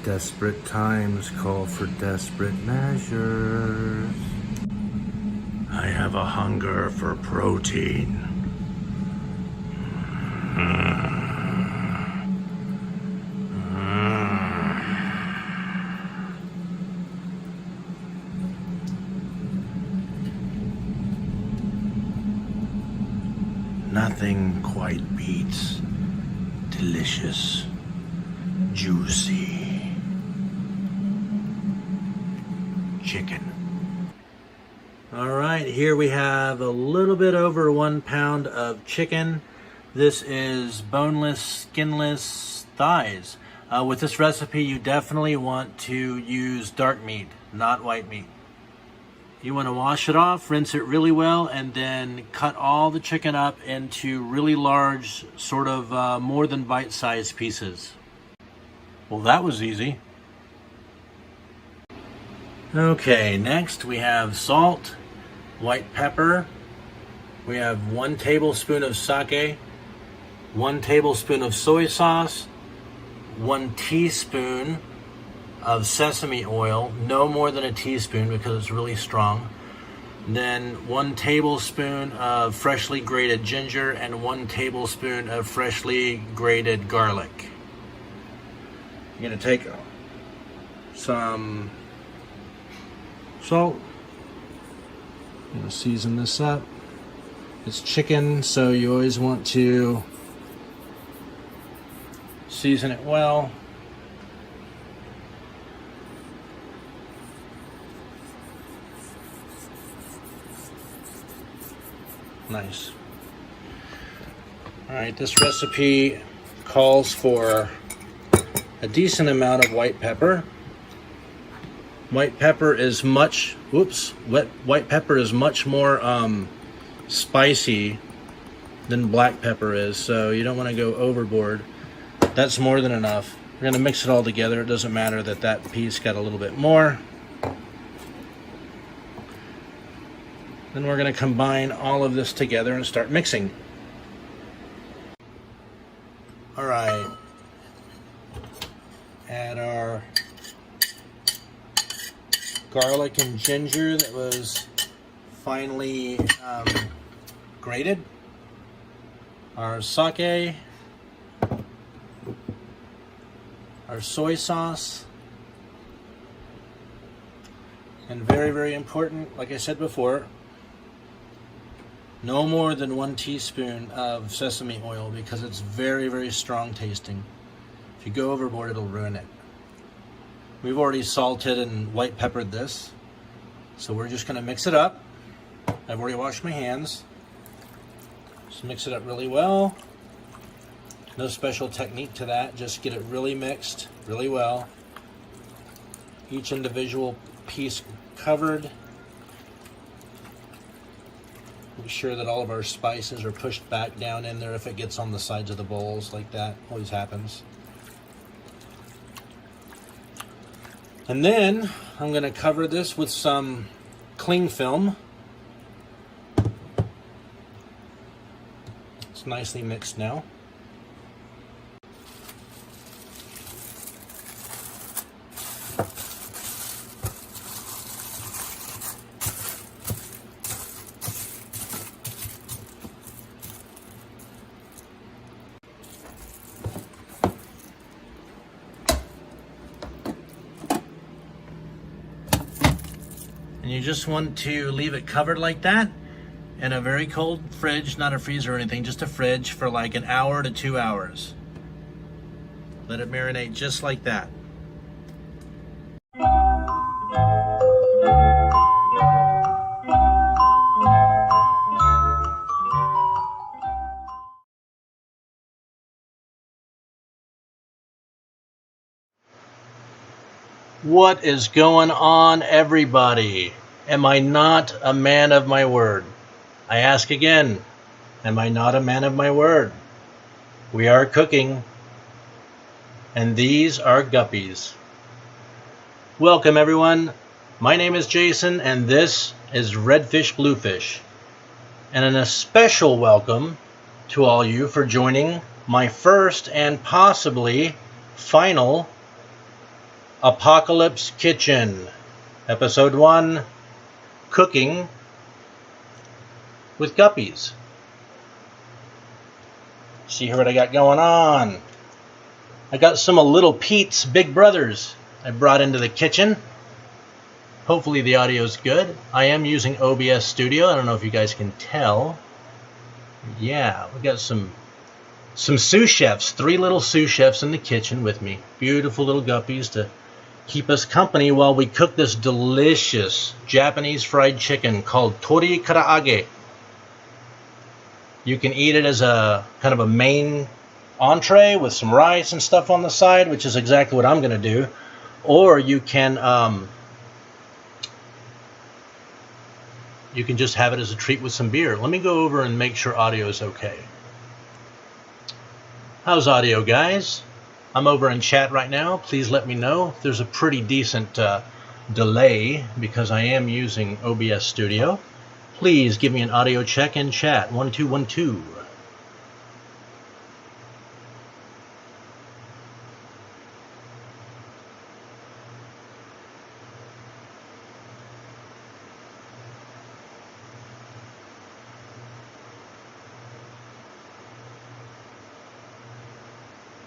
Desperate times call for desperate measures. I have a hunger for protein. Nothing quite beats delicious, juicy chicken. All right, here we have a little bit over 1 pound of chicken. This is boneless, skinless thighs. With this recipe, you definitely want to use dark meat, not white meat. You want to wash it off, rinse it really well, and then cut all the chicken up into really large, sort of more than bite-sized pieces. Well, that was easy. Okay, next we have salt, white pepper. We have 1 tablespoon of sake, 1 tablespoon of soy sauce, 1 teaspoon of sesame oil, no more than a teaspoon because it's really strong. Then 1 tablespoon of freshly grated ginger and 1 tablespoon of freshly grated garlic. You're gonna take some salt. I'm gonna season this up. It's chicken, so you always want to season it well. Nice. All right, this recipe calls for a decent amount of white pepper. White pepper is much, white pepper is much more spicy than black pepper is, so you don't want to go overboard. That's more than enough. We're going to mix it all together. It doesn't matter that that piece got a little bit more. Then we're going to combine all of this together and start mixing. All right. Add our garlic and ginger that was finely grated. Our sake. Our soy sauce. And very, very important, like I said before, no more than 1 teaspoon of sesame oil because it's very, very strong tasting. If you go overboard, it'll ruin it. We've already salted and white peppered this, so we're just going to mix it up. I've already washed my hands. Just mix it up really well. No special technique to that, just get it really mixed really well. Each individual piece covered. Make sure that all of our spices are pushed back down in there if it gets on the sides of the bowls like that. Always happens. And then I'm going to cover this with some cling film. It's nicely mixed now. And you just want to leave it covered like that in a very cold fridge, not a freezer or anything, just a fridge for like an hour to 2 hours. Let it marinate just like that. What is going on, everybody? Am I not a man of my word? I ask again, am I not a man of my word? We are cooking, and these are guppies. Welcome, everyone. My name is Jason, and this is Redfish Bluefish. And a special welcome to all you for joining my first and possibly final Apocalypse Kitchen, Episode 1, Cooking with Guppies. See here what I got going on. I got some of Little Pete's big brothers I brought into the kitchen. Hopefully the audio's good. I am using OBS Studio. I don't know if you guys can tell. Yeah, we got some sous chefs, 3 little sous chefs in the kitchen with me. Beautiful little guppies to keep us company while we cook this delicious Japanese fried chicken called tori karaage. You can eat it as a kind of a main entree with some rice and stuff on the side, which is exactly what I'm going to do. Or you can just have it as a treat with some beer. Let me go over and make sure audio is okay. How's audio, guys? I'm over in chat right now. Please let me know. There's a pretty decent delay because I am using OBS Studio. Please give me an audio check in chat. 1 2 1 2.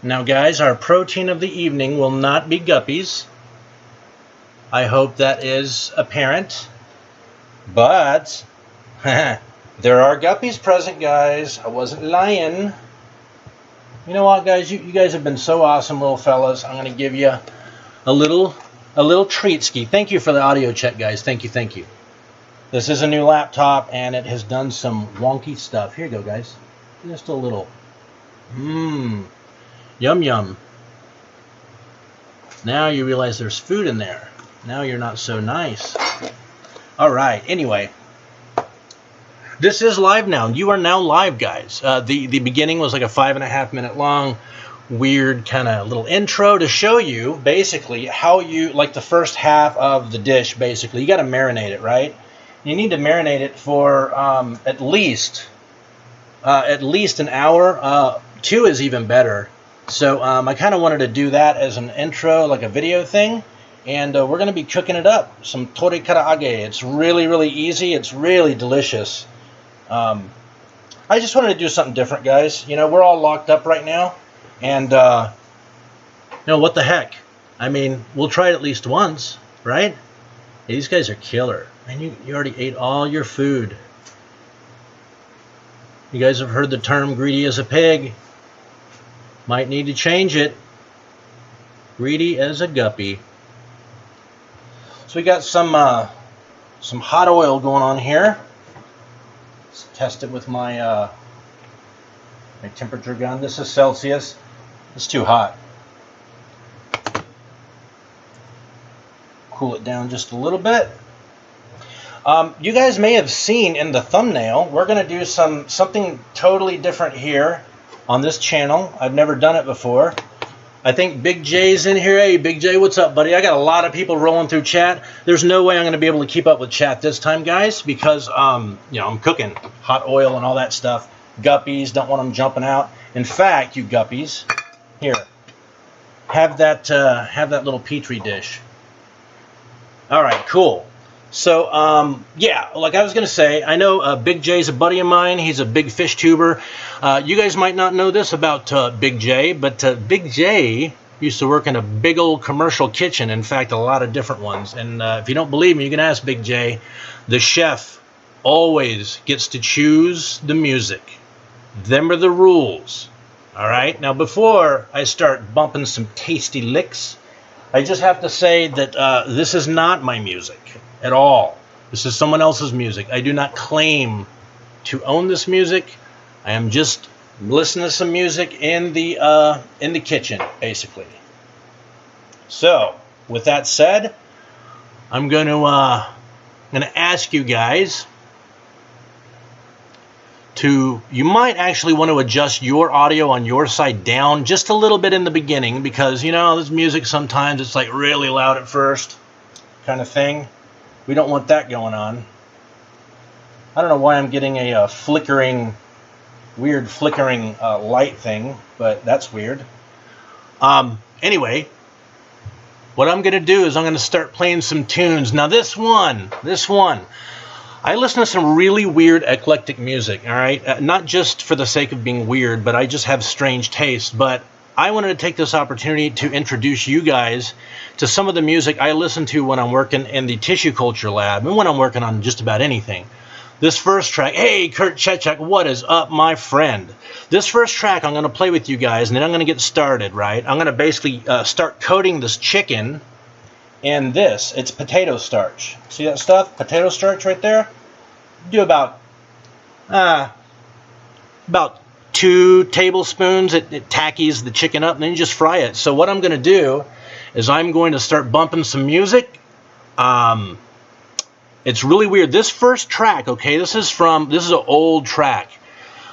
Now, guys, our protein of the evening will not be guppies. I hope that is apparent. But there are guppies present, guys. I wasn't lying. You know what, guys? You guys have been so awesome, little fellas. I'm going to give you a little treat ski. Thank you for the audio check, guys. Thank you, thank you. This is a new laptop, and it has done some wonky stuff. Here you go, guys. Just a little. Yum, yum. Now you realize there's food in there. Now you're not so nice. All right, anyway. This is live now. You are now live, guys. The beginning was like a 5.5 minute long, weird kind of little intro to show you basically how you, like the first half of the dish, basically. You got to marinate it, right? You need to marinate it for at least an hour. 2 is even better. So I kind of wanted to do that as an intro, like a video thing. And we're going to be cooking it up. Some tori karaage. It's really, really easy. It's really delicious. I just wanted to do something different, guys. You know, we're all locked up right now. And, you know, what the heck? I mean, we'll try it at least once, right? Hey, these guys are killer. Man, you already ate all your food. You guys have heard the term greedy as a pig. Might need to change it. Greedy as a guppy. So we got some hot oil going on here. Let's test it with my my temperature gun. This is Celsius. It's too hot. Cool it down just a little bit. You guys may have seen in the thumbnail, we're going to do something totally different here on this channel. I've never done it before. I think Big J's in here. Hey, Big J, what's up, buddy? I got a lot of people rolling through chat. There's no way I'm going to be able to keep up with chat this time, guys, because you know, I'm cooking hot oil and all that stuff. Guppies, don't want them jumping out. In fact, you guppies, here, have that little petri dish. All right, cool. So, yeah, like I was going to say, I know Big J's a buddy of mine. He's a big fish tuber. You guys might not know this about Big J, but Big J used to work in a big old commercial kitchen. In fact, a lot of different ones. And if you don't believe me, you can ask Big J. The chef always gets to choose the music. Them are the rules. All right? Now, before I start bumping some tasty licks, I just have to say that this is not my music at all. This is someone else's music. I do not claim to own this music. I am just listening to some music in the kitchen, basically. So, with that said, I'm going to ask you guys to, you might actually want to adjust your audio on your side down just a little bit in the beginning, because, you know, this music sometimes it's like really loud at first kind of thing. We don't want that going on. I don't know why I'm getting a weird flickering light thing, but that's weird. Anyway, what I'm going to do is I'm going to start playing some tunes. Now this one, I listen to some really weird eclectic music, all right? Not just for the sake of being weird, but I just have strange taste. But I wanted to take this opportunity to introduce you guys to some of the music I listen to when I'm working in the tissue culture lab and when I'm working on just about anything. This first track, hey, Kurt Chechak, what is up, my friend? This first track I'm going to play with you guys, and then I'm going to get started, right? I'm going to basically start coating this chicken in this. It's potato starch. See that stuff? Potato starch right there? Do about 2 tablespoons. It tackies the chicken up, and then you just fry it. So what I'm going to do is I'm going to start bumping some music. It's really weird. This first track, okay, this is an old track.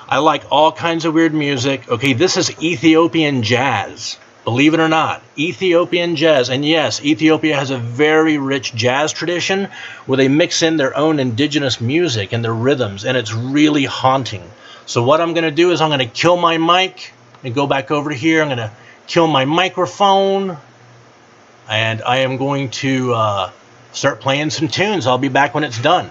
I like all kinds of weird music. Okay, this is Ethiopian jazz. Believe it or not, Ethiopian jazz. And yes, Ethiopia has a very rich jazz tradition where they mix in their own indigenous music and their rhythms, and it's really haunting. So what I'm going to do is I'm going to kill my mic and go back over here. I'm going to kill my microphone, and I am going to start playing some tunes. I'll be back when it's done.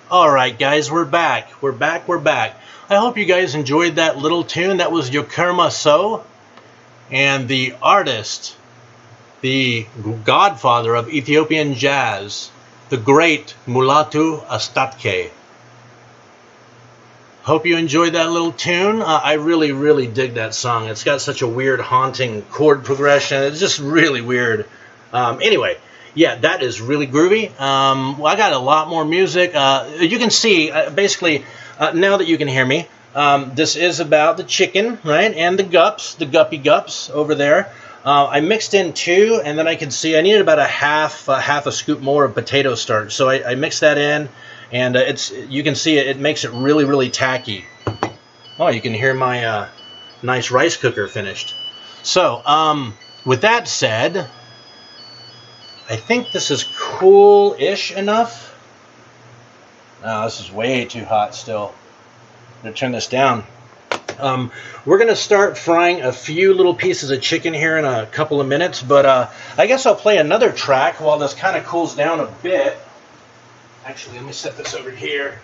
All right, guys, we're back. We're back. I hope you guys enjoyed that little tune. That was Yokerma So, and the artist, the godfather of Ethiopian jazz, the great Mulatu Astatke. Hope you enjoyed that little tune. I really dig that song. It's got such a weird, haunting chord progression. It's just really weird. Anyway, yeah, that is really groovy. Well, I got a lot more music. You can see, basically, now that you can hear me, this is about the chicken, right, and the gups, the guppy gups over there. I mixed in 2, and then I can see I needed about a half a scoop more of potato starch. So I mixed that in. And you can see it makes it really tacky. Oh, you can hear my nice rice cooker finished. So, with that said, I think this is cool-ish enough. Oh, this is way too hot still. I'm going to turn this down. We're going to start frying a few little pieces of chicken here in a couple of minutes, but I guess I'll play another track while this kind of cools down a bit. Actually, let me set this over here.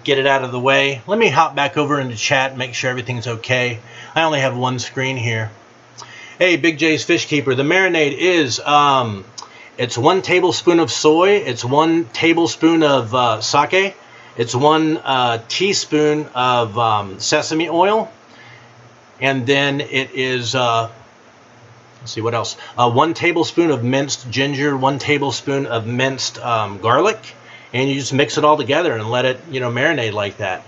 Get it out of the way. Let me hop back over into chat and make sure everything's okay. I only have one screen here. Hey, Big J's Fish Keeper. The marinade is, it's 1 tablespoon of soy. It's 1 tablespoon of sake. It's 1 teaspoon of sesame oil. And then it is... let's see what else. 1 tablespoon of minced ginger, 1 tablespoon of minced garlic, and you just mix it all together and let it, marinate like that.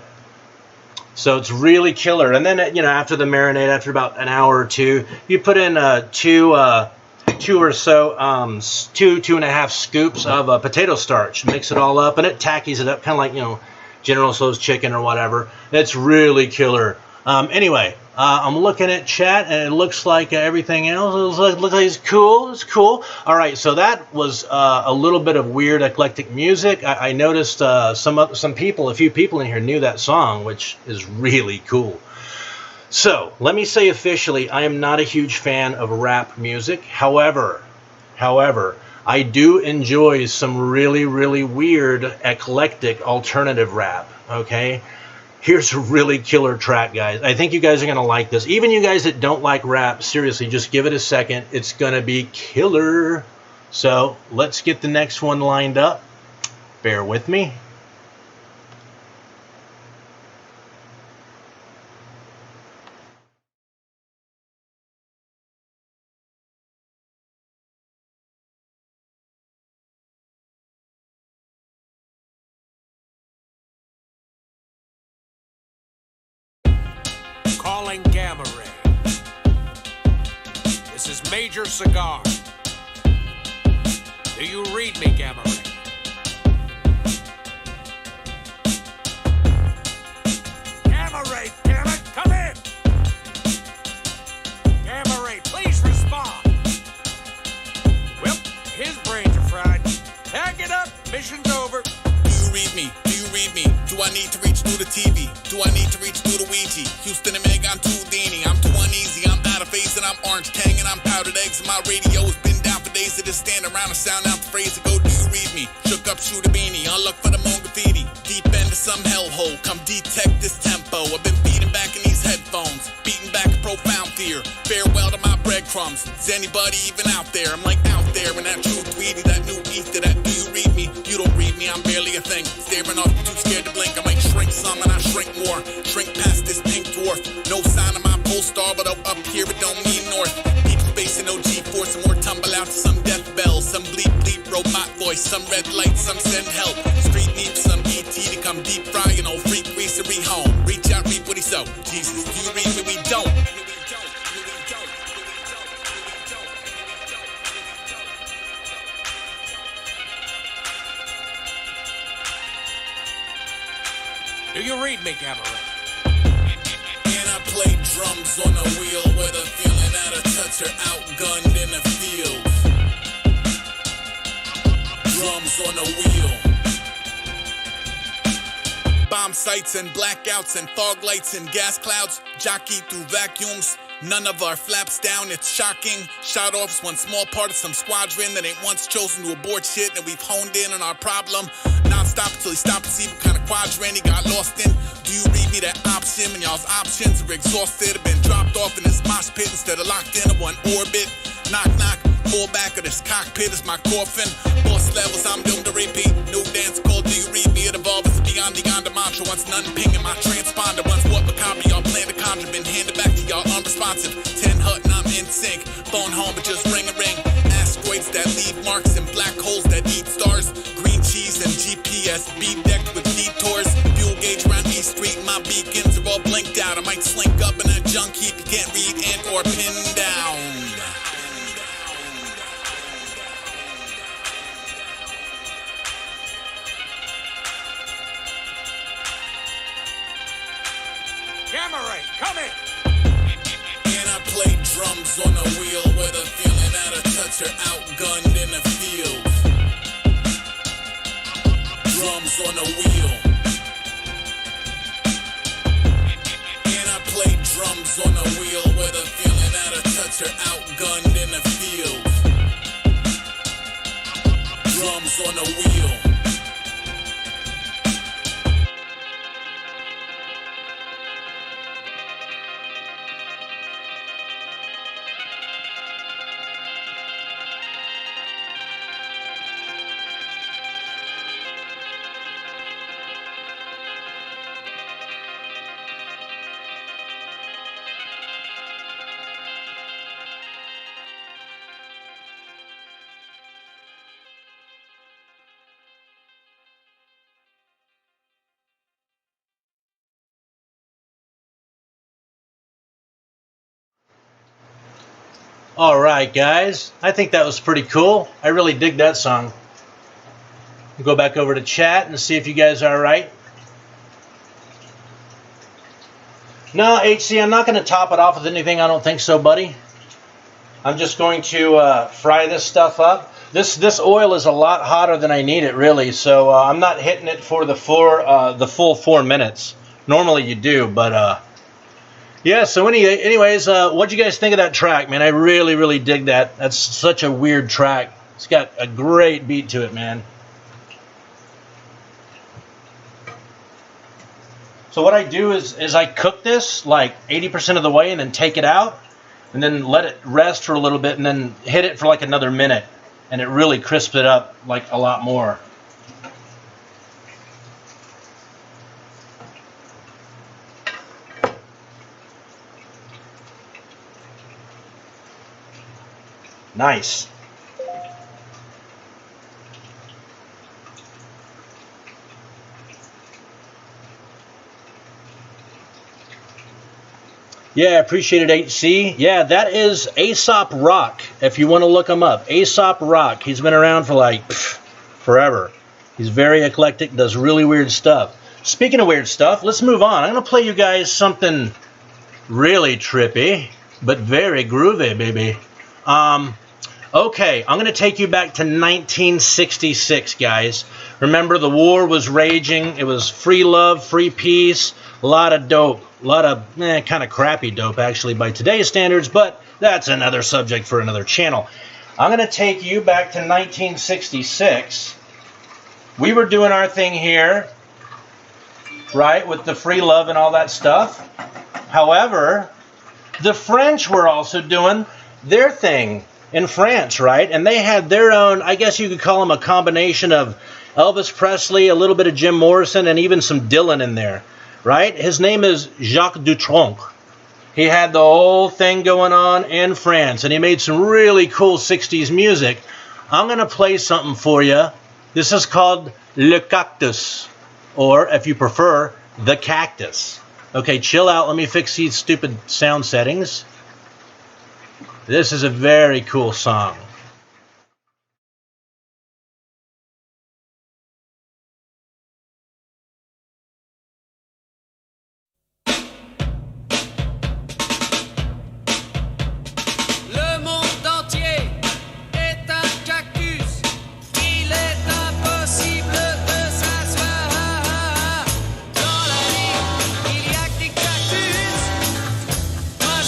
So it's really killer. And then, after the marinade, after about an hour or 2, you put in 2 or so, 2.5 scoops of potato starch. Mix it all up, and it tackies it up, kind of like, General Tso's chicken or whatever. It's really killer. Anyway. I'm looking at chat, and it looks like everything else looks like it's cool. It's cool. All right, so that was a little bit of weird, eclectic music. I noticed some people, a few people in here knew that song, which is really cool. So let me say officially, I am not a huge fan of rap music. However, I do enjoy some really weird, eclectic, alternative rap. Okay. Here's a really killer track, guys. I think you guys are going to like this. Even you guys that don't like rap, seriously, just give it a second. It's going to be killer. So let's get the next one lined up. Bear with me. Calling Gamma Ray. This is Major Cigar. Do you read me, Gamma Ray? Gamma Ray, damn it, come in! Gamma Ray, please respond. Well, his brains are fried. Pack it up, mission's over. Do you read me? Do you read me? Do I need to reach through the TV? Do I need to reach through the Ouija? Houston and Meg, I'm too Dini. I'm too uneasy. I'm out of phase and I'm orange tang and I'm powdered eggs and my radio's been down for days. To just stand around and sound out the phrase and go, do you read me? Shook up, shoot a beanie. On luck for the moan graffiti. Deep into some hellhole. Come detect this tempo. I've been beating back in these headphones. Beating back a profound fear. Farewell to my breadcrumbs. Is anybody even out there? I'm like out there in that true tweety, that new ether, that do you read me? You don't read me, I'm barely a thing. Staring off, too scared to blink. I might shrink some and I shrink more. Shrink past this pink dwarf. No sign of my pole star, but up here it don't mean north. Deep space and no G-force, and more tumble out to some death bell. Some bleep bleep robot voice, some red light, some send help. Street needs some ET to come deep fry, you know, freak greasery home. Reach out, reap what he sow. Jesus, do you read me? We don't. Do you read me, Gamma Ray? And I play drums on a wheel with a feeling out of touch or outgunned in the field. Drums on a wheel. Bomb sights and blackouts and fog lights and gas clouds. Jockey through vacuums. None of our flaps down, it's shocking. Shot off's one small part of some squadron that ain't once chosen to abort shit, and we've honed in on our problem. Non-stop until he stopped to see what kind of quadrant he got lost in. Do you read me that option when y'all's options are exhausted? Have been dropped off in this mosh pit instead of locked in one orbit. Knock, knock, fall back of this cockpit is my coffin. Boss levels, I'm doomed to repeat. New dance called Do You Read Me? It evolves beyond the mantra. Once none pinging my transponder. Once what macabre y'all plan to conjure. Been handed back to y'all unresponsive. 10 hut and I'm in sync. Phone home but just ring a ring. Asteroids that leave marks and black holes that eat stars. Green cheese and GPS beat decked with detours. Fuel gauge around East Street. My beacons are all blinked out. I might slink up in a junk heap. You can't read and or pin down. Gamma ray, come in. And I play drums on a wheel with a feeling out of touch or outgunned in the field. Drums on a wheel. And I play drums on a wheel with a feeling out of touch or outgunned in the field. Drums on a wheel. All right, guys. I think that was pretty cool. I really dig that song. We'll go back over to chat and see if you guys are all right. No, HC, I'm not going to top it off with anything. I don't think so, buddy. I'm just going to fry this stuff up. This oil is a lot hotter than I need it, really. So I'm not hitting it for the full 4 minutes. Normally you do, but yeah. So anyways, what'd you guys think of that track, man? I really, really dig that. That's such a weird track. It's got a great beat to it, man. So what I do is I cook this like 80% of the way and then take it out and then let it rest for a little bit and then hit it for like another minute, and it really crisps it up like a lot more. Nice. Yeah, appreciate it, HC. Yeah, that is Aesop Rock, if you want to look him up. Aesop Rock. He's been around for like forever. He's very eclectic, does really weird stuff. Speaking of weird stuff, let's move on. I'm going to play you guys something really trippy, but very groovy, baby. Okay, I'm going to take you back to 1966, guys. Remember, the war was raging. It was free love, free peace, a lot of dope. A lot of kind of crappy dope, actually, by today's standards, but that's another subject for another channel. I'm going to take you back to 1966. We were doing our thing here, right, with the free love and all that stuff. However, the French were also doing their thing in France, right? And they had their own, I guess you could call them a combination of Elvis Presley, a little bit of Jim Morrison, and even some Dylan in there. Right? His name is Jacques Dutronc. He had the whole thing going on in France, and he made some really cool 60s music. I'm going to play something for you. This is called Le Cactus, or if you prefer, The Cactus. Okay, chill out. Let me fix these stupid sound settings. This is a very cool song.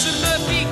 Je me pique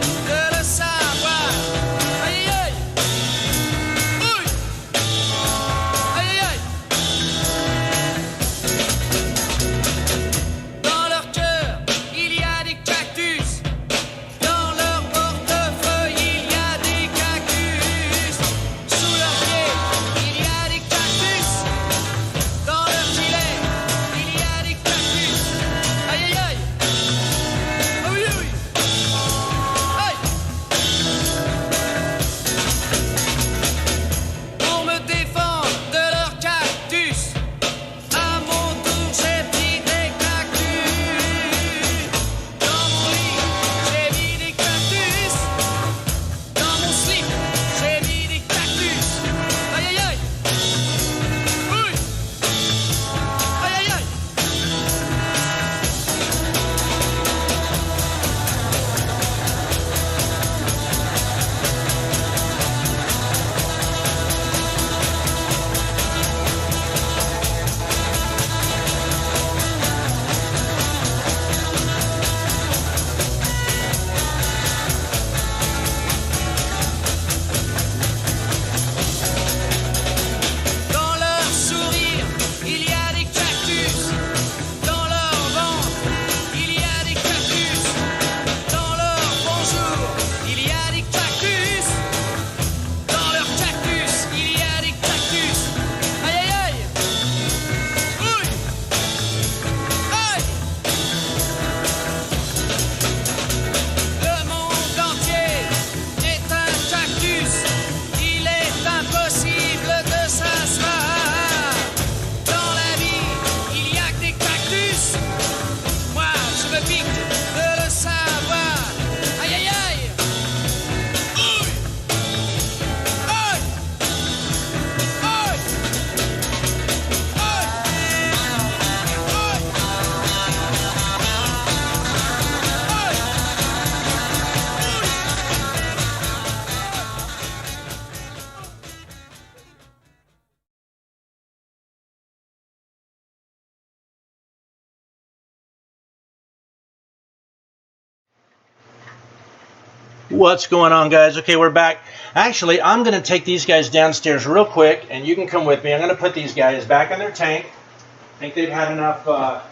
What's going on, guys? Okay, we're back. Actually, I'm going to take these guys downstairs real quick, and you can come with me. I'm going to put these guys back in their tank. I think they've had enough. I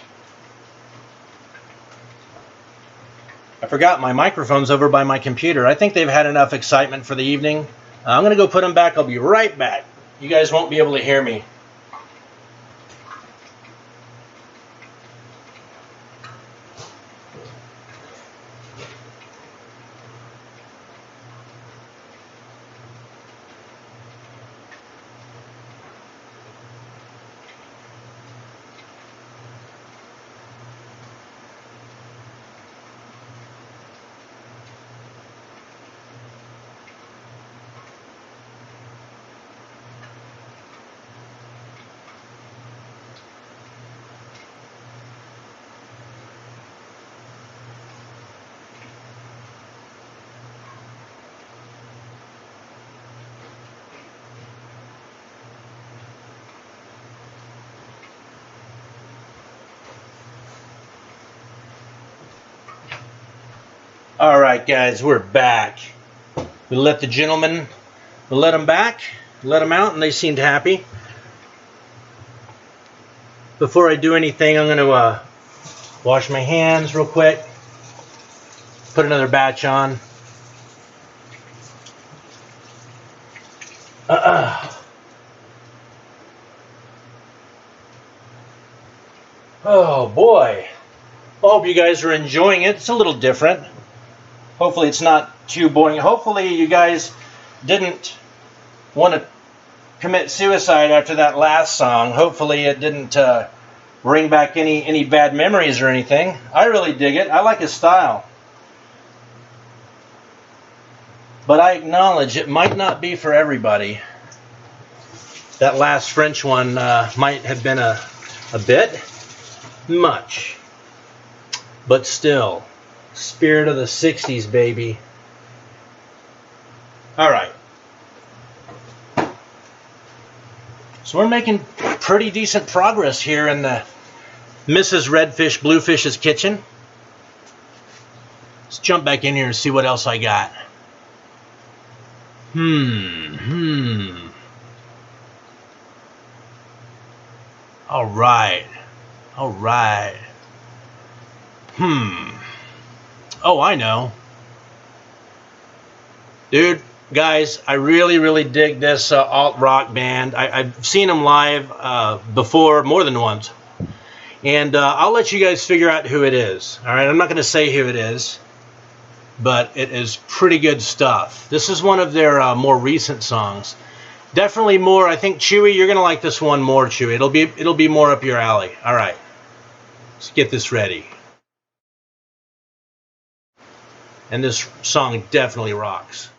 forgot my microphone's over by my computer. I think they've had enough excitement for the evening. I'm going to go put them back. I'll be right back. You guys won't be able to hear me. All right, guys, we're back. We let the gentlemen, we let them back, let them out, and they seemed happy. Before I do anything, I'm going to wash my hands real quick, put another batch on. Oh, boy. I hope you guys are enjoying it. It's a little different. Hopefully it's not too boring. Hopefully you guys didn't want to commit suicide after that last song. Hopefully it didn't bring back any bad memories or anything. I really dig it. I like his style. But I acknowledge it might not be for everybody. That last French one might have been a bit much. But still. Spirit of the 60s, baby. All right. So we're making pretty decent progress here in the Mrs. Redfish Bluefish's kitchen. Let's jump back in here and see what else I got. All right. All right. Oh, I know. Dude, guys, I really dig this alt-rock band. I've seen them live before, more than once. And I'll let you guys figure out who it is. All right, I'm not going to say who it is, but it is pretty good stuff. This is one of their more recent songs. Definitely more, I think, Chewy, you're going to like this one more, Chewy. It'll be more up your alley. All right, let's get this ready. And this song definitely rocks.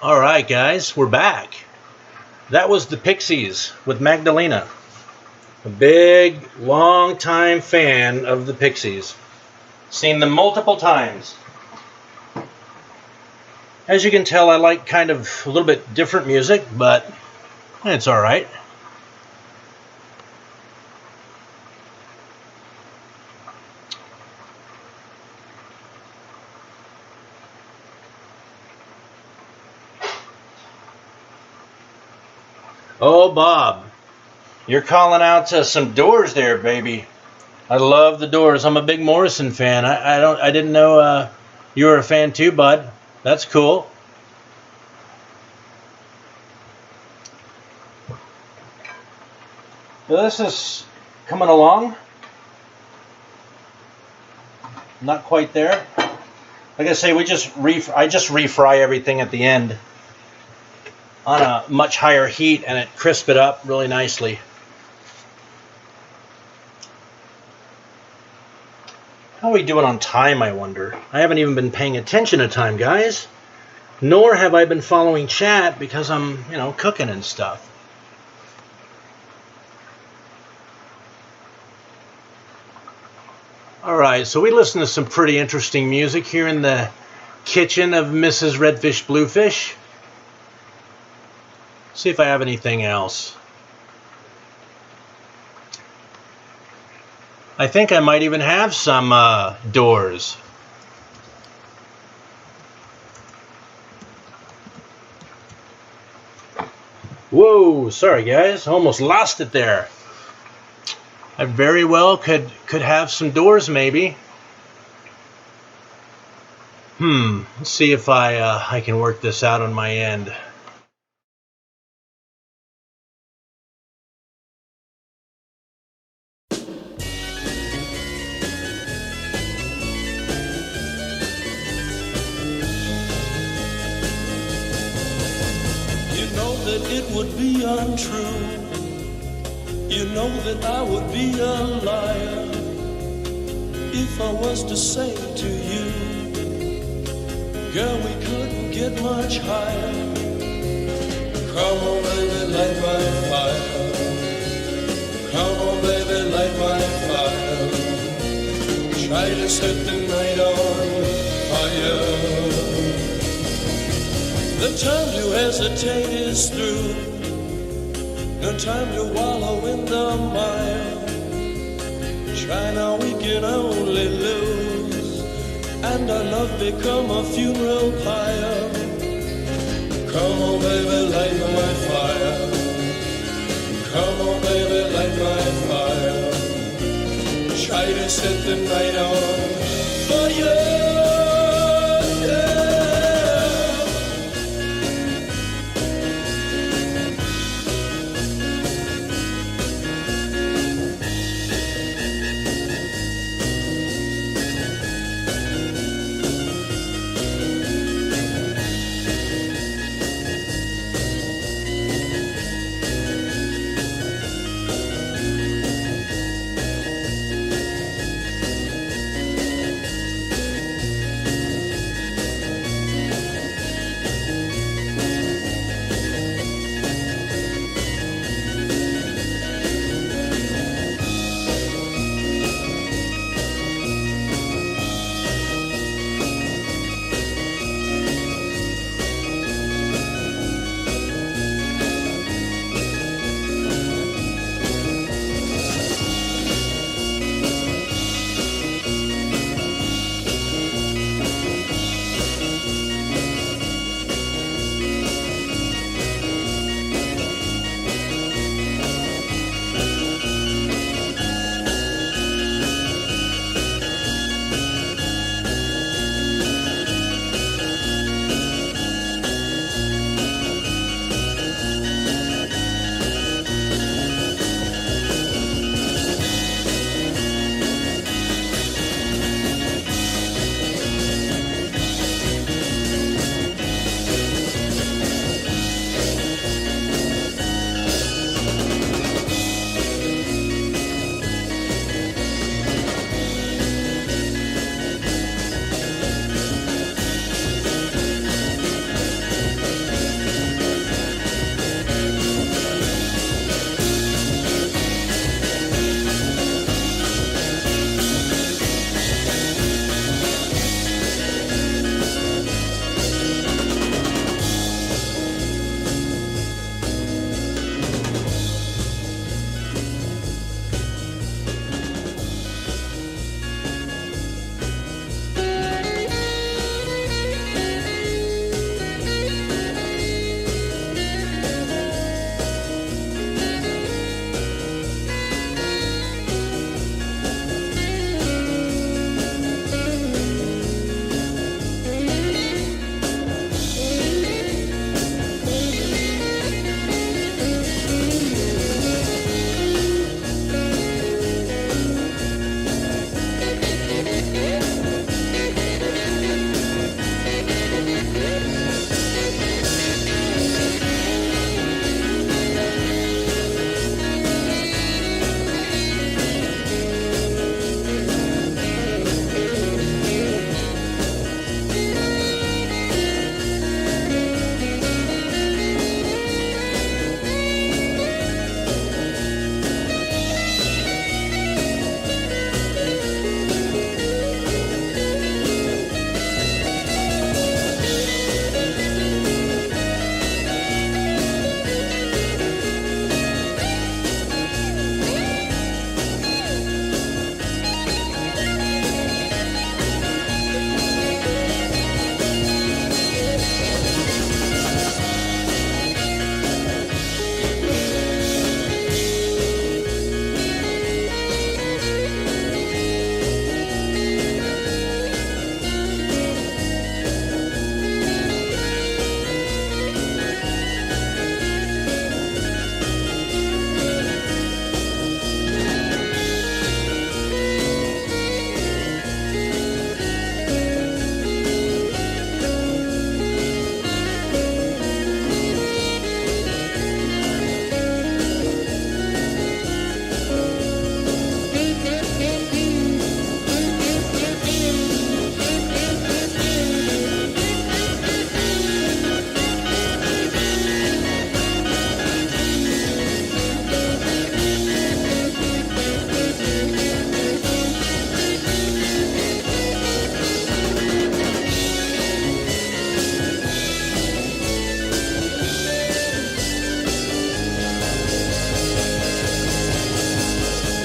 All right, guys, we're back. That was the Pixies with Magdalena. A big, long-time fan of the Pixies. Seen them multiple times. As you can tell, I like kind of a little bit different music, but it's all right. Oh, Bob, you're calling out to some Doors there, baby. I love the Doors. I'm a big Morrison fan. I didn't know you were a fan too, bud. That's cool. So this is coming along. Not quite there. Like I say, I just refry everything at the end on a much higher heat, and it crisps it up really nicely. How are we doing on time, I wonder? I haven't even been paying attention to time, guys. Nor have I been following chat because I'm, cooking and stuff. Alright, so we listen to some pretty interesting music here in the kitchen of Mrs. Redfish Bluefish. See if I have anything else. I think I might even have some Doors. Whoa, sorry guys, almost lost it there. I very well could have some Doors maybe. Let's see if I can work this out on my end. It would be untrue. You know that I would be a liar if I was to say to you, girl, we couldn't get much higher. Come on, baby, light my fire. Come on, baby, light my fire. Try to set the night on fire. The time to hesitate is through. No time to wallow in the mire. Try now, we can only lose, and our love become a funeral pyre. Come on, baby, light my fire. Come on, baby, light my fire. Try to set the night on fire.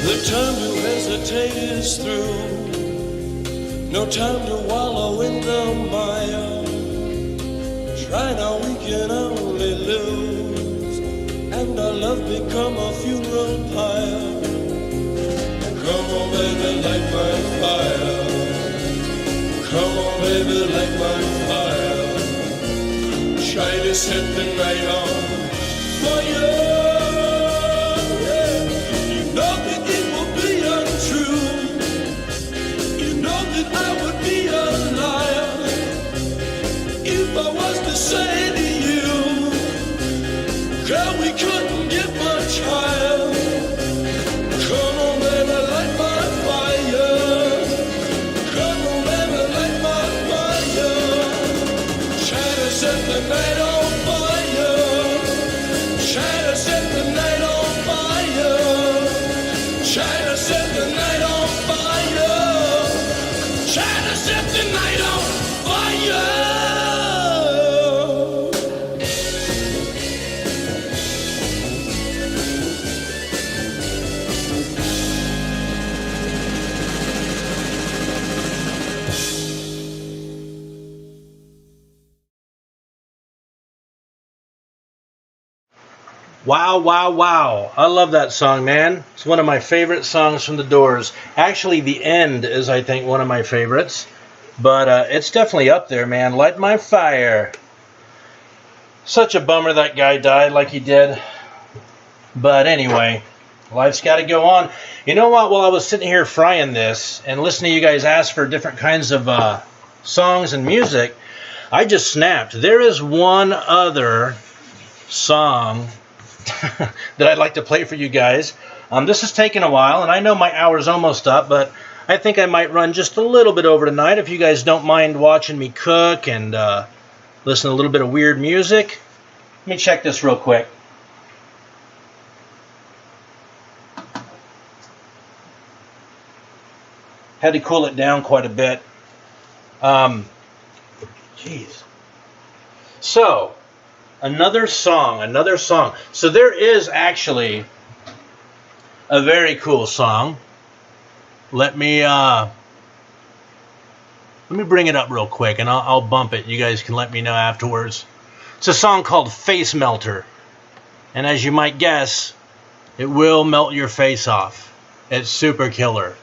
The time to hesitate is through. No time to wallow in the mire. Try now, we can only lose, and our love become a funeral pyre. Come on, baby, light my fire. Come on, baby, light my fire. Try to set the night on fire. You know that it will be untrue. You know that I would be a liar if I was to say to you, girl, we couldn't get much higher. Come on, baby, light my fire. Come on, baby, light my fire. Try to set the night on fire. Try to set the night on fire. Try to set the night on fire. Try to set the night on fire. Wow, wow, wow. I love that song, man. It's one of my favorite songs from The Doors. Actually, the end is, I think, one of my favorites. But it's definitely up there, man. Light my fire. Such a bummer that guy died like he did. But anyway, life's got to go on. You know what? While I was sitting here frying this and listening to you guys ask for different kinds of songs and music, I just snapped. There is one other song that I'd like to play for you guys. This has taken a while, and I know my hour's almost up, but I think I might run just a little bit over tonight if you guys don't mind watching me cook and listen to a little bit of weird music. Let me check this real quick. Had to cool it down quite a bit. Jeez. So, another song. So there is actually a very cool song. Let me bring it up real quick, and I'll bump it. You guys can let me know afterwards. It's a song called Face Melter. And as you might guess, it will melt your face off. It's super killer.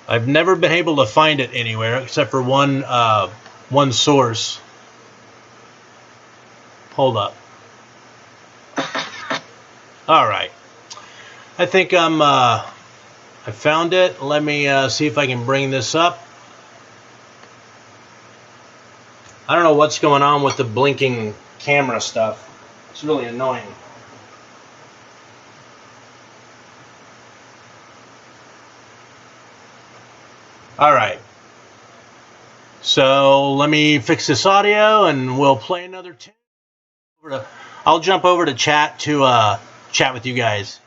I've never been able to find it anywhere except for one source. Hold up. All right. I think I found it. Let me see if I can bring this up. I don't know what's going on with the blinking camera stuff. It's really annoying. All right. So let me fix this audio and we'll play another tune. I'll jump over to chat to chat with you guys.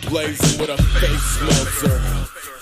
Blazing with a face melter.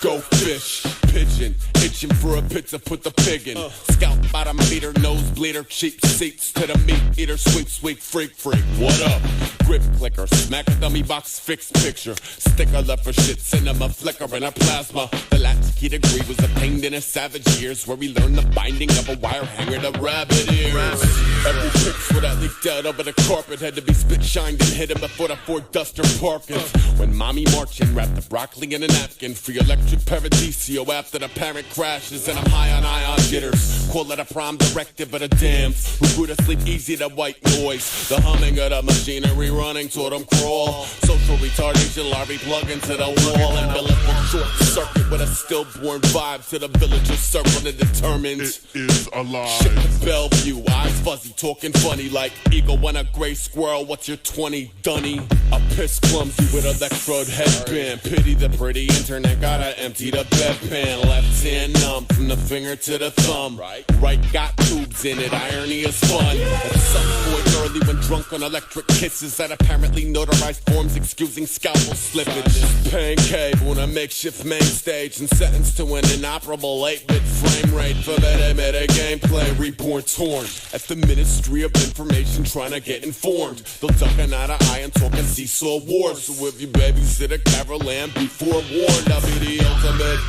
Go fish, pigeon, itching for a pit to put the pig in. Scalp bottom beater, nose bleeder, cheap seats to the meat eater, sweet freak. What up? Grip clicker, smack dummy box, fixed picture. Sticker left for shit, cinema flicker in a plasma. The latchkey degree was obtained in a savage years, where we learned the binding of a wire hanger to rabbit ears. Every picture that leaked out over the carpet had to be spit shined and hidden before the Ford Duster parking. When mommy marching, wrapped the broccoli in a napkin for your electric paradisio after the parent crashes, and I'm high on ion jitters. Call it a prime directive of the dams who grew to sleep easy to white noise. The humming of the machinery running toward them crawl. Social retardation larvae plug into the wall. Umbilical short circuit with a still Hellborn vibe to the villagers circle and determined It is alive. Ship to Bellevue, eyes fuzzy, talking funny like eagle when a gray squirrel. What's your 20 dunny? A piss clumsy with electrode headband. Pity the pretty internet, gotta empty the bedpan. Left hand numb from the finger to the thumb. Right got tubes in it, irony is fun. At some point early when drunk on electric kisses that apparently notarized forms excusing scalpel slippage. Pancake on a makeshift main stage and sentenced to an inoperable 8-bit frame rate for meta gameplay. Reborn torn at the Ministry of Information trying to get informed. They'll duck an eye to eye and talk and seesaw wars. So if you babysit a Carol and be forewarned, I'll be the ultimate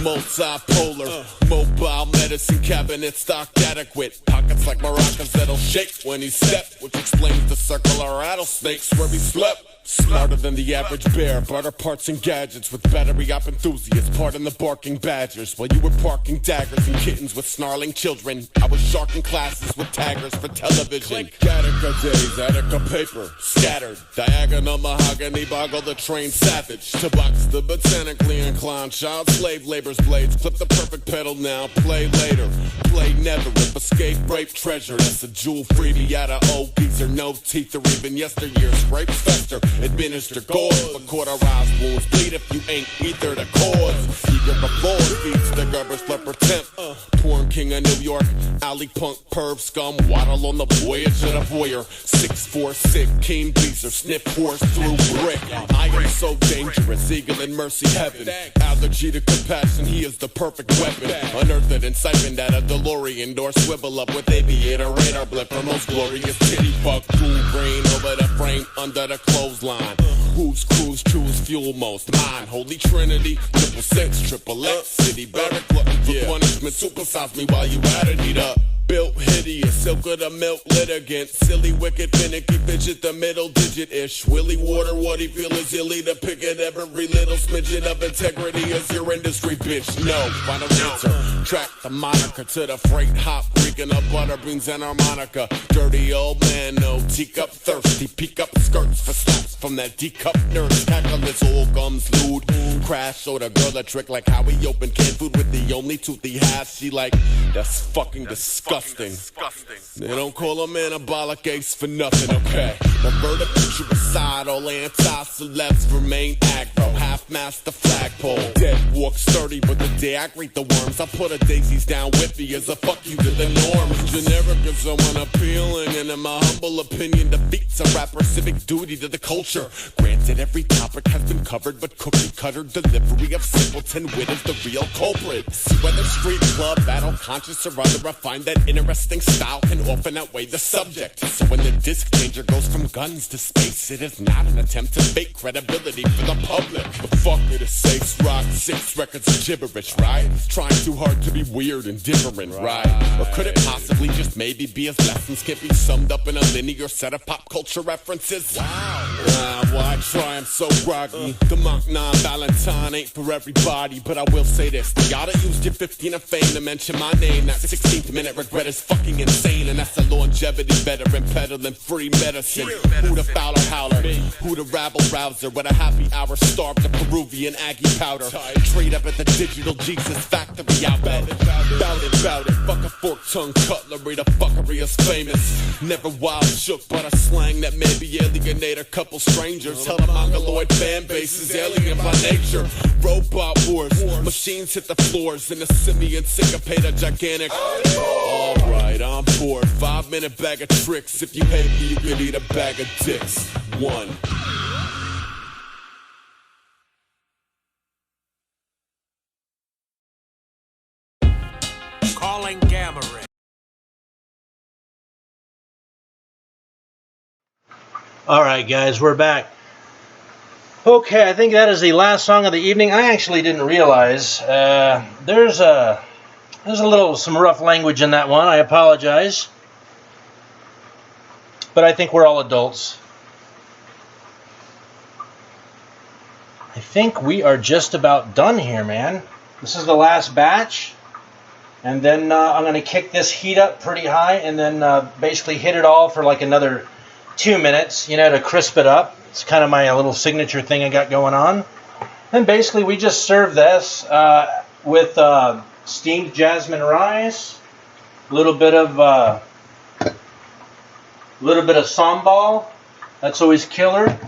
multipolar mobile medicine cabinet stock adequate. Pockets like maracas that'll shake when he step, which explains the circular rattlesnakes where he slept. Smarter than the average bear, barter parts and gadgets with battery op enthusiasts, pardon the barking badgers. While you were parking daggers and kittens with snarling children, I was sharking classes with taggers for television. Gattaca days, Attica paper, scattered. Diagonal mahogany, boggle the trained savage. To box the botanically inclined child slave labor's blades. Clip the perfect pedal now, play later. Play never, rip, escape, rape, treasure. That's a jewel freebie out of old geezer, no teeth or even yesteryear's rape fester. Administer gauze for cauterized wounds. Bleed if you ain't either the cause. Eager before feeds the garbage leper temp. Porn king of New York, alley punk, perv scum. Waddle on the voyage of the voyeur. 6'4" sick, keen beezer, sniff horse through brick. I am so dangerous, eagle in mercy heaven. Allergy to compassion, he is the perfect weapon. Unearthed and siphoned at a DeLorean door. Swivel up with aviator radar blip. Her most glorious titty fuck. Cool green over the frame under the clothesline. Whose crews choose fuel most? Mine, Holy Trinity, 666, triple X, City Barrack, looking for punishment. Supersize me while you at it, eat up. Built hideous, silk of the milk litigant. Silly, wicked, finicky, fidget, the middle digit-ish. Willy water, what he feel is illy to pick at every little smidget of integrity is your industry, bitch. No, final answer. Track the moniker to the freight hop, reeking of butter beans and harmonica. Dirty old man, no teacup thirsty. Peek up skirts for slaps from that D-cup nurse. Tackle this all gums lewd. Crash, showed a girl a trick like how he opened canned food with the only tooth he has. She like, that's fucking disgusting. They don't call him anabolic ace for nothing, okay? The verdict picture aside, all anti-celebs remain aggro. Half-master flagpole. Dead walk sturdy, but the day I greet the worms, I put a daisies down whippy as a fuck you to the norm. Generic is someone appealing, and in my humble opinion, defeats a rapper's civic duty to the culture. Granted, every topic has been covered, but cookie cutter delivery of simpleton wit is the real culprit. See whether street, club, battle, conscious, or other, I find that interesting style can often outweigh the subject. So when the disc changer goes from guns to space, it is not an attempt to fake credibility for the public. But fuck it, it's safe rock, 6 records of gibberish, right? Trying too hard to be weird and different, right? Or could it possibly just maybe be as lessons can be summed up in a linear set of pop culture references? Why try? I'm so groggy. The Mach 9 Valentine ain't for everybody, but I will say this: you gotta use your 15 of fame to mention my name. That 16th minute regret is fucking insane, and that's a longevity veteran peddling free medicine. Who the fowler howler? Who the rabble rouser? With a happy hour starved to Peruvian Aggie powder. Trade up at the digital Jesus factory outlet. Bout it, fuck a fork-tongue cutlery. The fuckery is famous. Never wild shook, but a slang that maybe alienate a couple strangers. Hell, the mongoloid fan base is alien by nature. Robot wars, machines hit the floors, and the simian syncopate a gigantic. Alright, I'm bored. 5-minute bag of tricks. If you hate me, you could eat a bag of dicks. 1. Calling Gamma Ray. Alright guys, we're back. Okay, I think that is the last song of the evening. I actually didn't realize there's some rough language in that one. I apologize. But I think we're all adults. I think we are just about done here, man. This is the last batch. And then I'm going to kick this heat up pretty high and then basically hit it all for like another 2 minutes, you know, to crisp it up. It's kind of my little signature thing I got going on. And basically we just serve this with steamed jasmine rice, a little bit of sambal. That's always killer.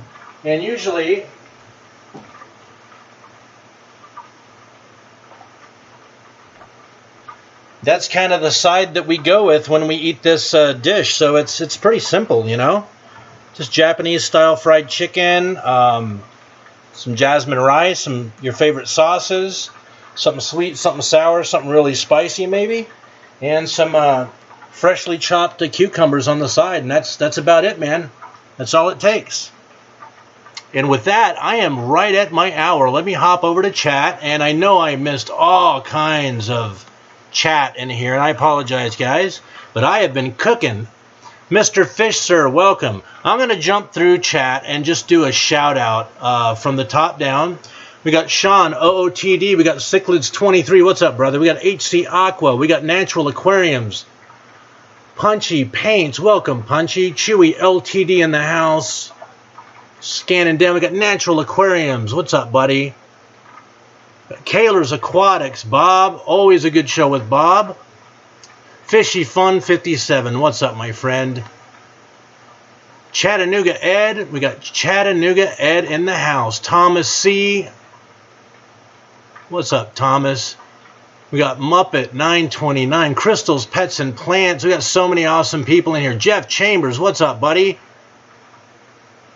And usually that's kind of the side that we go with when we eat this dish. So it's pretty simple, you know. Just Japanese style fried chicken, some jasmine rice, some your favorite sauces, something sweet, something sour, something really spicy maybe, and some freshly chopped cucumbers on the side. And that's about it, man. That's all it takes. And with that, I am right at my hour. Let me hop over to chat. And I know I missed all kinds of chat in here, and I apologize, guys, but I have been cooking. Mr. Fish Sir, welcome. I'm going to jump through chat and just do a shout out from the top down. We got Sean OOTD, we got Cichlids 23. What's up, brother? We got HC Aqua, we got Natural Aquariums, Punchy Paints, welcome Punchy. Chewy LTD in the house. Scanning down, we got Natural Aquariums. What's up, buddy? Kaler's Aquatics, Bob. Always a good show with Bob. Fishy Fun 57. What's up, my friend? Chattanooga Ed. We got Chattanooga Ed in the house. Thomas C. What's up, Thomas? We got Muppet 929. Crystals, Pets, and Plants. We got so many awesome people in here. Jeff Chambers. What's up, buddy?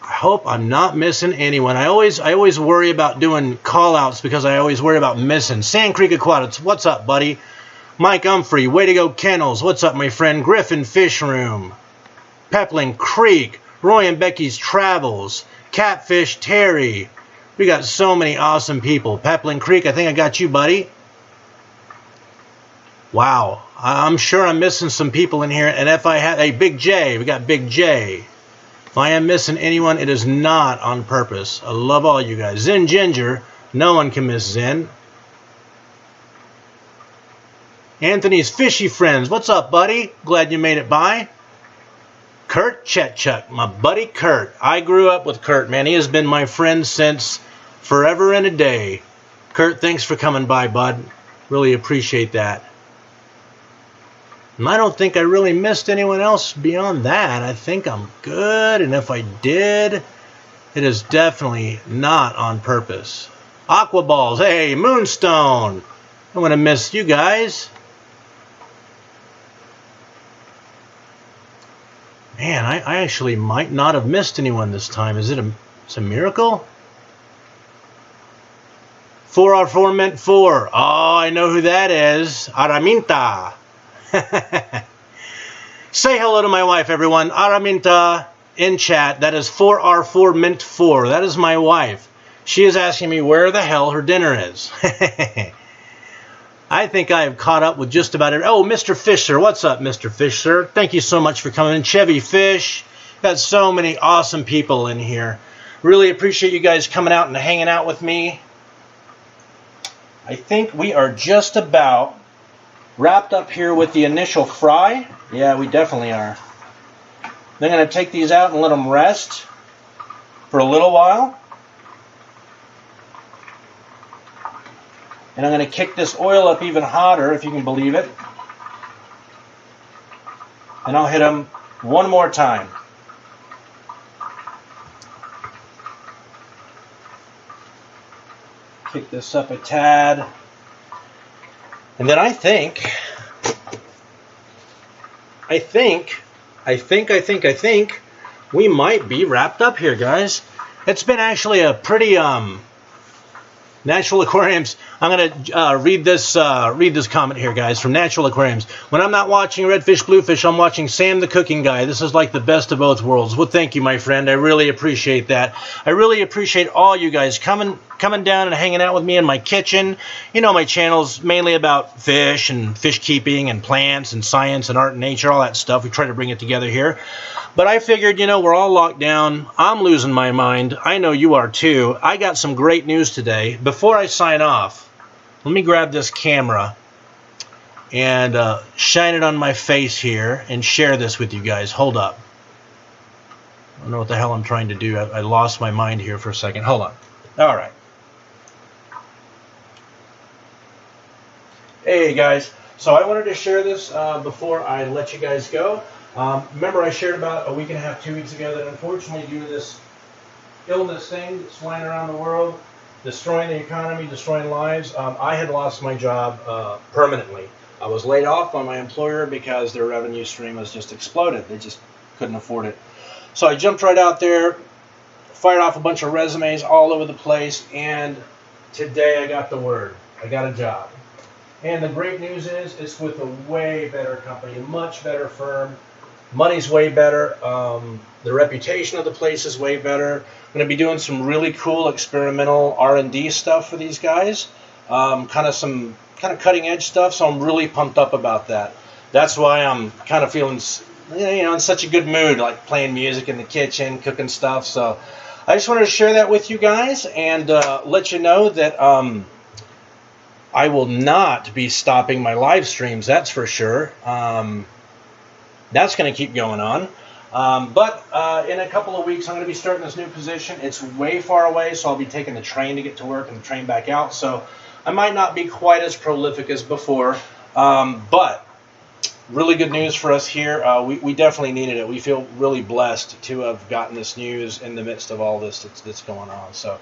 I hope I'm not missing anyone. I always worry about doing call-outs because I always worry about missing. Sand Creek Aquatics, what's up, buddy? Mike Humphrey, way to go, Kennels. What's up, my friend? Griffin Fish Room. Peplin Creek, Roy and Becky's Travels, Catfish Terry. We got so many awesome people. Peplin Creek, I think I got you, buddy. Wow, I'm sure I'm missing some people in here. And if I had a Big J, we got Big J. If I am missing anyone, it is not on purpose. I love all you guys. Zen Ginger, no one can miss Zen. Anthony's Fishy Friends, what's up, buddy? Glad you made it by. Kurt Chetchuk, my buddy Kurt. I grew up with Kurt, man. He has been my friend since forever and a day. Kurt, thanks for coming by, bud. Really appreciate that. And I don't think I really missed anyone else beyond that. I think I'm good, and if I did, it is definitely not on purpose. Aqua Balls, hey, Moonstone. I'm going to miss you guys. Man, I actually might not have missed anyone this time. Is it it's a miracle? 4R4 meant 4. Oh, I know who that is. Araminta. Say hello to my wife, everyone. Araminta in chat. That is 4R4 meant 4. That is my wife. She is asking me where the hell her dinner is. I think I have caught up with just about every... Oh, Mr. Fisher. What's up, Mr. Fisher? Thank you so much for coming in. Chevy Fish. Got so many awesome people in here. Really appreciate you guys coming out and hanging out with me. I think we are just about wrapped up here with the initial fry. Yeah, we definitely are. Then I'm going to take these out and let them rest for a little while. And I'm going to kick this oil up even hotter, if you can believe it. And I'll hit them one more time. Kick this up a tad. And then I think we might be wrapped up here, guys. It's been actually a pretty Natural Aquariums. I'm gonna read this comment here, guys, from Natural Aquariums. When I'm not watching Redfish Bluefish, I'm watching Sam the Cooking Guy. This is like the best of both worlds. Well, thank you, my friend. I really appreciate that. I really appreciate all you guys coming down and hanging out with me in my kitchen. You know, my channel's mainly about fish and fish keeping and plants and science and art and nature, all that stuff. We try to bring it together here. But I figured, you know, we're all locked down. I'm losing my mind. I know you are too. I got some great news today. Before I sign off, let me grab this camera and shine it on my face here and share this with you guys. Hold up. I don't know what the hell I'm trying to do. I lost my mind here for a second. Hold on. All right. Hey guys, so I wanted to share this before I let you guys go. Remember I shared about a week and a half, 2 weeks ago that unfortunately due to this illness thing that's flying around the world, destroying the economy, destroying lives, I had lost my job permanently. I was laid off by my employer because their revenue stream has just exploded. They just couldn't afford it. So I jumped right out there, fired off a bunch of resumes all over the place, and today I got the word. I got a job. And the great news is it's with a way better company, a much better firm. Money's way better. The reputation of the place is way better. I'm going to be doing some really cool experimental R&D stuff for these guys. Kind of cutting edge stuff, so I'm really pumped up about that. That's why I'm kind of feeling, in such a good mood, like playing music in the kitchen, cooking stuff. So I just wanted to share that with you guys and let you know that I will not be stopping my live streams, that's for sure. That's going to keep going on. But in a couple of weeks, I'm going to be starting this new position. It's way far away, so I'll be taking the train to get to work and the train back out. So I might not be quite as prolific as before. But really good news for us here. We definitely needed it. We feel really blessed to have gotten this news in the midst of all this that's going on. So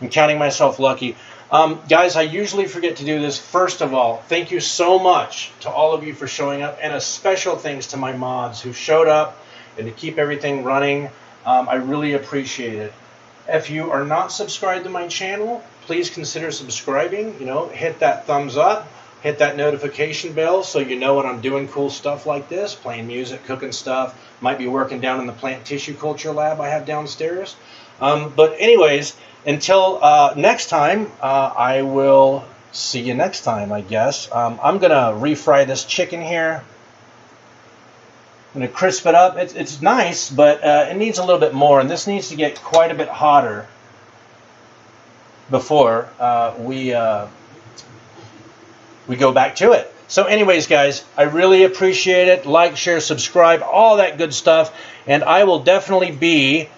I'm counting myself lucky. Guys, I usually forget to do this. First of all, thank you so much to all of you for showing up, and a special thanks to my mods who showed up and to keep everything running. I really appreciate it. If you are not subscribed to my channel, please consider subscribing. Hit that thumbs up, hit that notification bell so you know when I'm doing cool stuff like this, playing music, cooking stuff, might be working down in the plant tissue culture lab I have downstairs. But anyways, until next time, I will see you next time, I guess. I'm going to refry this chicken here. I'm going to crisp it up. It's nice, but it needs a little bit more, and this needs to get quite a bit hotter before we go back to it. So anyways, guys, I really appreciate it. Like, share, subscribe, all that good stuff, and I will definitely be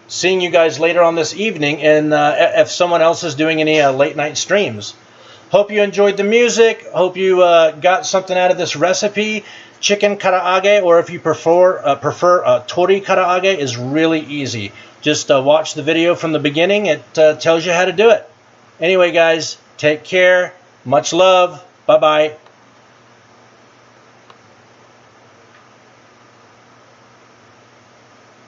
seeing you guys later on this evening, and if someone else is doing any late night streams. Hope you enjoyed the music. Hope you got something out of this recipe. Chicken karaage, or if you prefer tori karaage, is really easy. Just watch the video from the beginning. It tells you how to do it. Anyway, guys, take care. Much love. Bye-bye.